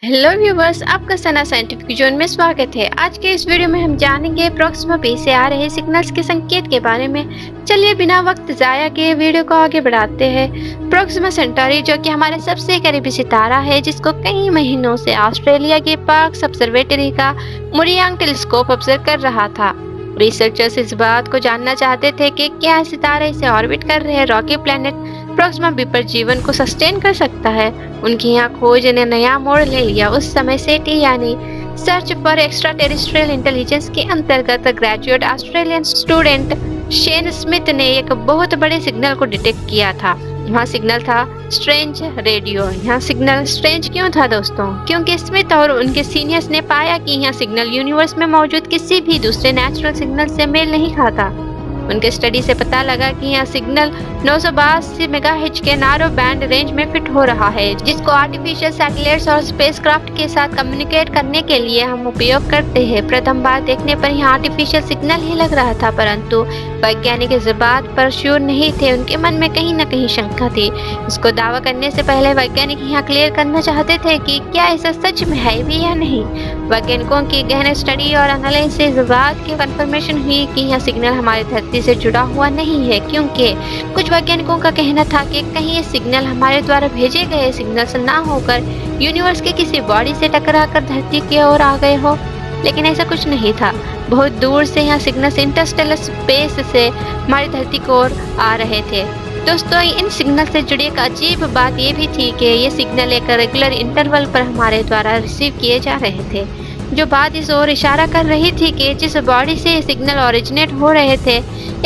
Hello viewers, आपका सना scientific zone में स्वागत है। आज के इस वीडियो में हम जानेंगे प्रॉक्सिमा बी से आ रहे सिग्नल्स के संकेत के बारे में। चलिए बिना वक्त जाया किए वीडियो को आगे बढ़ाते हैं। प्रॉक्सिमा सेंटारी जो कि हमारे सबसे करीबी सितारा है, जिसको कई महीनों से ऑस्ट्रेलिया के पार्क्स ऑब्जर्वेटरी का मुरियांग टेलीस्कोप ऑब्जर्व कर रहा था। रिसर्चर्स इस बात को जानना चाहते थे कि क्या सितारा इसे ऑर्बिट कर रहे रॉकी प्लैनेट प्रॉक्सिमा बी पर जीवन को सस्टेन कर सकता है। उनकी यहाँ खोज ने नया मोड़ ले लिया। उस समय सेटी यानी search for extra terrestrial intelligence के अंतर्गत graduate Australian student Shane Smith ने एक बहुत बड़े सिग्नल को डिटेक्ट किया था। वहाँ सिग्नल था स्ट्रेंज रेडियो। यहाँ सिग्नल स्ट्रेंज क्यों था दोस्तों? क्योंकि स्मिथ और उनके सीनियर्स ने पाया कि यह सिग्नल यूनिवर्स में मौजूद किसी भी दूसरे नेचुरल सिग्नल से मेल नहीं खाता। उनके स्टडी से पता लगा कि यह सिग्नल 982 मेगाहर्ट्ज के नारो बैंड रेंज में फिट हो रहा है, जिसको आर्टिफिशियल सैटेलाइट्स और स्पेसक्राफ्ट के साथ कम्युनिकेट करने के लिए हम उपयोग करते हैं। प्रथम बार देखने पर यह आर्टिफिशियल सिग्नल ही लग रहा था, परंतु वैज्ञानिक इस बात पर श्योर नहीं थे। उनके मन में कहीं न कहीं शंका थी। इसको दावा करने से पहले वैज्ञानिक यहाँ क्लियर करना चाहते थे कि क्या ऐसा सच में है भी या नहीं। वैज्ञानिकों की गहन स्टडी और एनालिसिस इस बात की कंफर्मेशन हुई कि यह सिग्नल हमारी धरती से जुड़ा हुआ नहीं है, क्योंकि कुछ वैज्ञानिकों का कहना था कि कहीं ये सिग्नल हमारे द्वारा भेजे गए सिग्नल से ना होकर यूनिवर्स के किसी बॉडी से टकराकर धरती की ओर आ गए हो। लेकिन ऐसा कुछ नहीं था। बहुत दूर से यह सिग्नल इंटरस्टेलर स्पेस से हमारी धरती की ओर आ रहे थे। दोस्तों, इन सिग्नल से जुड़ी एक अजीब बात ये भी थी कि ये सिग्नल एक रेगुलर इंटरवल पर हमारे द्वारा रिसीव किए जा रहे थे, जो बात इस ओर इशारा कर रही थी कि जिस बॉडी से ये सिग्नल ओरिजिनेट हो रहे थे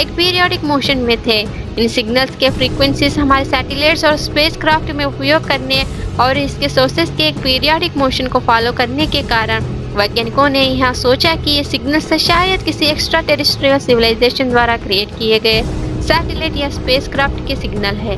एक पीरियोडिक मोशन में थे। इन सिग्नल्स के फ्रीक्वेंसीज हमारे सैटेलाइट्स और स्पेसक्राफ्ट में उपयोग करने और इसके सोर्सेस के एक पीरियोडिक मोशन को फॉलो करने के कारण वैज्ञानिकों ने यहाँ सोचा कि ये सिग्नल्स शायद किसी एक्स्ट्रा टेरेस्ट्रियल सिविलाइजेशन द्वारा क्रिएट किए गए सैटेलाइट या स्पेसक्राफ्ट के सिग्नल है।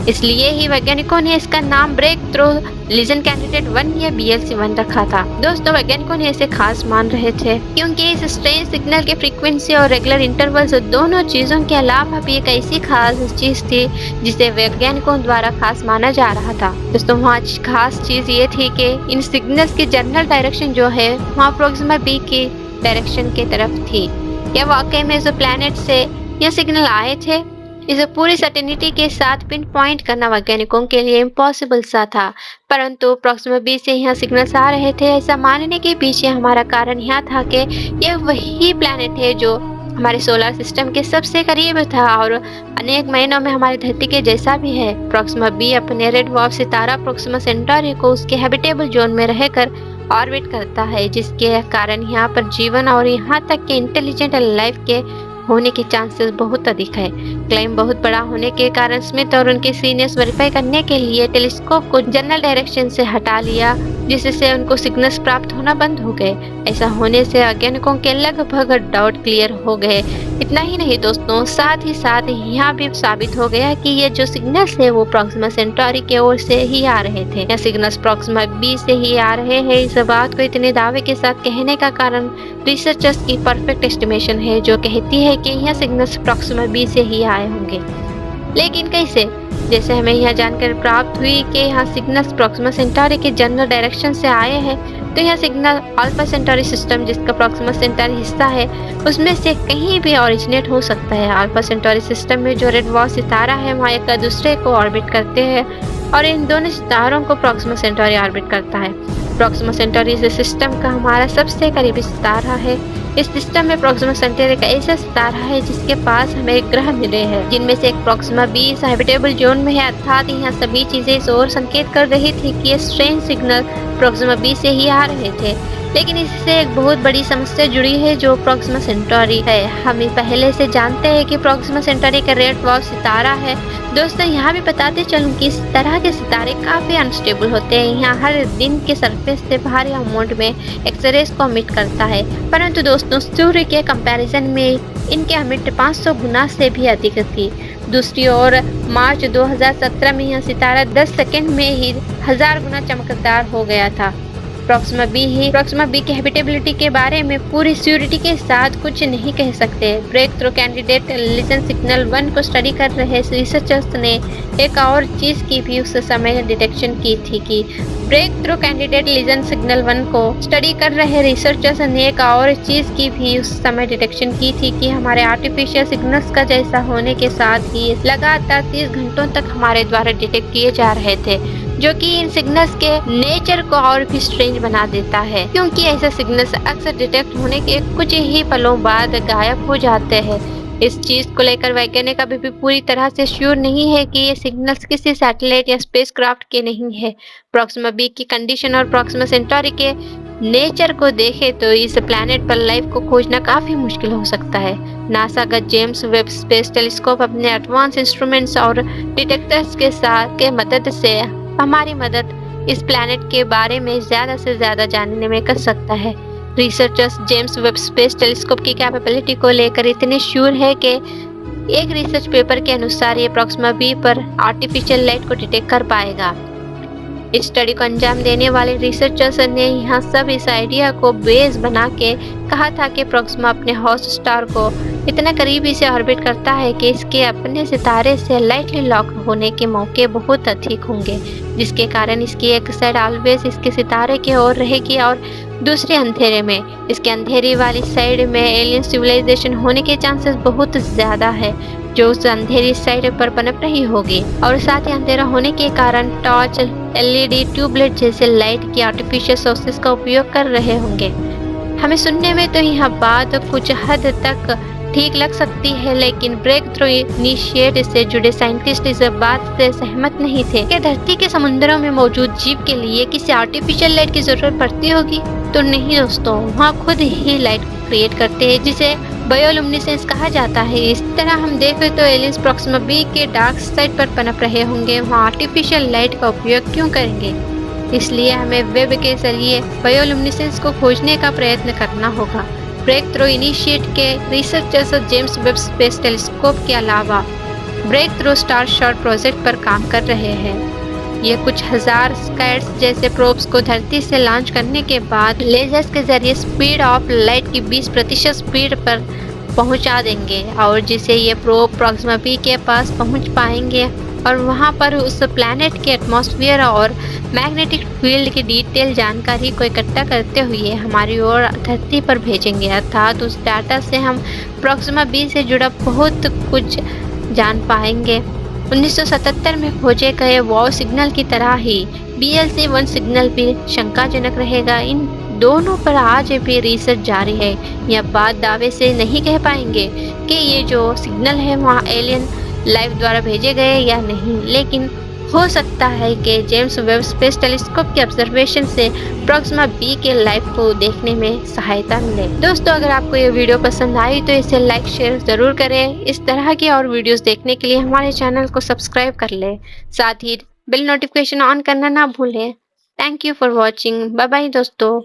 इसलिए ही वैज्ञानिकों ने इसका नाम ब्रेक थ्रू लीजन कैंडिडेट 1 या BLC-1 रखा था। दोस्तों, वैज्ञानिकों ने इसे खास मान रहे थे क्योंकि इस स्ट्रेंज सिग्नल के फ्रीक्वेंसी और रेगुलर इंटरवल्स दोनों चीजों के अलावा भी एक ऐसी खास चीज थी जिसे वैज्ञानिकों द्वारा खास माना जा रहा था। दोस्तों, वहाँ खास चीज ये थी कि इन सिग्नल्स की जनरल डायरेक्शन जो है वहाँ प्रॉक्सिमा बी की डायरेक्शन की तरफ थी। क्या वाकई में जो प्लैनेट से यह सिग्नल आए थे? इसे पूरी सर्टेनिटी के साथ पिन पॉइंट करना वैज्ञानिकों के लिए इम्पॉसिबल सा था, परंतु प्रॉक्सिमा बी से यहाँ सिग्नल्स आ रहे थे ऐसा मानने के पीछे हमारा कारण यह था कि यह वही प्लैनेट है जो हमारे सोलर सिस्टम के सबसे करीब था और अनेक महीनों में हमारी धरती के जैसा भी है। प्रॉक्सिमा बी अपने रेड डवार्फ सितारा प्रॉक्सिमा सेंटारी को उसके हैबिटेबल जोन में रहकर ऑर्बिट करता है, जिसके कारण यहाँ पर जीवन और यहाँ तक के इंटेलिजेंट लाइफ के होने के चांसेस बहुत अधिक है। क्लेम बहुत बड़ा होने के कारण स्मिथ और उनके सीनियर्स वेरीफाई करने के लिए टेलीस्कोप को जनरल डायरेक्शन से हटा लिया, जिससे उनको सिग्नल्स प्राप्त होना बंद हो गए। ऐसा होने से वैज्ञानिकों के लगभग डाउट क्लियर हो गए। इतना ही नहीं दोस्तों, साथ ही साथ यहाँ भी साबित हो गया कि ये जो सिग्नल्स है वो प्रॉक्सिमा सेंटारी की ओर से ही आ रहे थे। यह सिग्नल्स प्रॉक्सिमा बी से ही आ रहे हैं। इस बात को इतने दावे के साथ कहने का कारण रिसर्चर्स की परफेक्ट एस्टिमेशन है, जो कहती है कि यह सिग्नल्स प्रॉक्सिमा बी से ही आए होंगे। लेकिन कैसे? जैसे हमें यह जानकर प्राप्त हुई कि यह सिग्नल्स प्रॉक्सिमा सेंटारी के जनरल डायरेक्शन से आए हैं, तो यह सिग्नल अल्फा सेंटारी सिस्टम जिसका प्रॉक्सिमा सेंटारी हिस्सा है उसमें से कहीं भी ओरिजिनेट हो सकता है। अल्फा सेंटारी सिस्टम में जो रेड डवार्फ सितारा है वहाँ एक दूसरे को ऑर्बिट करते हैं और इन दोनों सितारों को प्रॉक्सिमा सेंटारी ऑर्बिट करता है। प्रॉक्सिमा सेंटारी इस सिस्टम का हमारा सबसे करीबी सितारा है। इस सिस्टम में प्रॉक्सिमा सेंटारी का ऐसा सितारा है जिसके पास हमें ग्रह मिले हैं, जिनमें से एक प्रॉक्सिमा बी इस हैबिटेबल जोन में है, अर्थात यहाँ सभी चीजें इस ओर संकेत कर रही थी कि ये स्ट्रेंज सिग्नल प्रॉक्सिमा बी से ही आ रहे थे। लेकिन इससे एक बहुत बड़ी समस्या जुड़ी है जो प्रॉक्सिमा सेंटारी है। हम पहले से जानते हैं कि प्रॉक्सिमा सेंटारी का रेड डवार्फ सितारा है। दोस्तों, यहाँ भी बताते चलूँ कि इस तरह के सितारे काफी अनस्टेबल होते हैं। यहाँ हर दिन के सरफेस से भारी अमाउंट में एक्सरेज को एमिट करता है, परंतु दोस्तों सूर्य के कंपैरिजन में इनके एमिट 500 गुना से भी अधिक थी। दूसरी ओर मार्च 2017 में यह सितारा 10 सेकंड में ही 1000 गुना चमकदार हो गया था। प्रोक्सिमा बी की हैबिटेबिलिटी के बारे में पूरी श्योरिटी के साथ कुछ नहीं कह सकते। Breakthrough candidate listen signal 1 को स्टडी कर रहे रिसर्चर्स ने एक और चीज की भी उस समय डिटेक्शन की थी कि breakthrough candidate listen signal 1 को स्टडी कर रहे रिसर्चर्स ने एक और चीज की भी उस समय डिटेक्शन की थी कि हमारे आर्टिफिशियल सिग्नल्स का जैसा होने के साथ ही लगातार 30 घंटों तक हमारे द्वारा डिटेक्ट किए जा रहे थे, जो कि इन सिग्नल्स के नेचर को और भी स्ट्रेंज बना देता है, क्योंकि ऐसे सिग्नल्स अक्सर डिटेक्ट होने के कुछ ही पलों बाद गायब हो जाते हैं। इस चीज को लेकर वैज्ञानिक अभी भी पूरी तरह से श्योर नहीं है कि ये सिग्नल्स किसी सैटेलाइट या स्पेसक्राफ्ट के नहीं है। प्रोक्सिमा बी की कंडीशन और प्रोक्सिमा सेंटारी के नेचर को देखें तो इस प्लैनेट पर लाइफ को खोजना काफी मुश्किल हो सकता है। नासा का जेम्स वेब स्पेस टेलीस्कोप अपने एडवांस इंस्ट्रूमेंट्स और डिटेक्टर्स के मदद से हमारी मदद इस प्लैनेट के बारे में ज्यादा से ज्यादा जानने में कर सकता है। Researchers James Webb space telescope की कैपेबिलिटी को लेकर इतने श्योर है कि एक रिसर्च पेपर के अनुसार ये प्रोक्सिमा बी पर आर्टिफिशियल लाइट को डिटेक्ट कर पाएगा। इस स्टडी को अंजाम देने वाले रिसर्चर्स ने यहाँ सब इस आइडिया को बेस बना के कहा था कि प्रोक्सिमा अपने हॉस्ट स्टार को इतना करीबी से ऑर्बिट करता है कि इसके अपने सितारे से लाइटली लॉक होने के मौके बहुत अधिक होंगे, जिसके कारण इसकी एक साइड ऑलवेज इसके सितारे की ओर रहेगी और दूसरे अंधेरे में इसके अंधेरी वाली साइड में एलियन सिविलाइजेशन होने के चांसेस बहुत ज्यादा है, जो उस अंधेरी साइड पर पनप रही होगी। और साथ ही अंधेरा होने के कारण टॉर्च, एलईडी ट्यूबलाइट जैसे लाइट की आर्टिफिशियल सोर्सेस का उपयोग कर रहे होंगे। हमें सुनने में तो यह बात कुछ हद तक ठीक लग सकती है, लेकिन ब्रेक थ्रू इनिशिएट से जुड़े साइंटिस्ट इस बात से सहमत नहीं थे कि धरती के समुद्रों में मौजूद जीव के लिए किसी आर्टिफिशियल लाइट की जरूरत पड़ती होगी। तो नहीं दोस्तों, वहाँ खुद ही लाइट क्रिएट करते हैं, जिसे बायोलुमिनेसेंस कहा जाता है। इस तरह हम देखें तो एलियंस प्रोक्सिमा बी के डार्क साइड पर पनप रहे होंगे, वहाँ आर्टिफिशियल लाइट का उपयोग क्यों करेंगे? इसलिए हमें वेब के जरिए बायोलुमिनेसेंस को खोजने का प्रयत्न करना होगा। ब्रेक थ्रू इनिशिएट के researchers James Webb space telescope के अलावा breakthrough star shot project पर काम कर रहे हैं। ये कुछ हजार स्काइट्स जैसे प्रोब्स को धरती से लॉन्च करने के बाद लेजर्स के जरिए स्पीड ऑफ लाइट की 20% स्पीड पर पहुंचा देंगे, और जिसे ये प्रोब प्रोक्सिमा बी के पास पहुंच पाएंगे और वहां पर उस प्लैनेट के एटमॉस्फेयर और मैग्नेटिक फील्ड की डिटेल जानकारी को इकट्ठा करते हुए हमारी ओर धरती पर भेजेंगे। अर्थात उस डाटा से हम प्रोक्सिमा बी से जुड़ा बहुत कुछ जान पाएंगे। 1977 में खोजे गए वॉव सिग्नल की तरह ही BLC-1 सिग्नल भी शंकाजनक रहेगा। इन दोनों पर आज भी रिसर्च जारी है। यह बात दावे से नहीं कह पाएंगे कि ये जो सिग्नल है वहाँ एलियन लाइफ द्वारा भेजे गए या नहीं, लेकिन हो सकता है कि जेम्स वेब स्पेस टेलीस्कोप के ऑब्जर्वेशन से प्रोक्सिमा बी के लाइफ को देखने में सहायता मिले। दोस्तों, अगर आपको ये वीडियो पसंद आई तो इसे लाइक शेयर जरूर करें। इस तरह की और वीडियोस देखने के लिए हमारे चैनल को सब्सक्राइब कर लें, साथ ही बेल नोटिफिकेशन ऑन करना ना भूलें। Thank you for watching. Bye bye दोस्तों।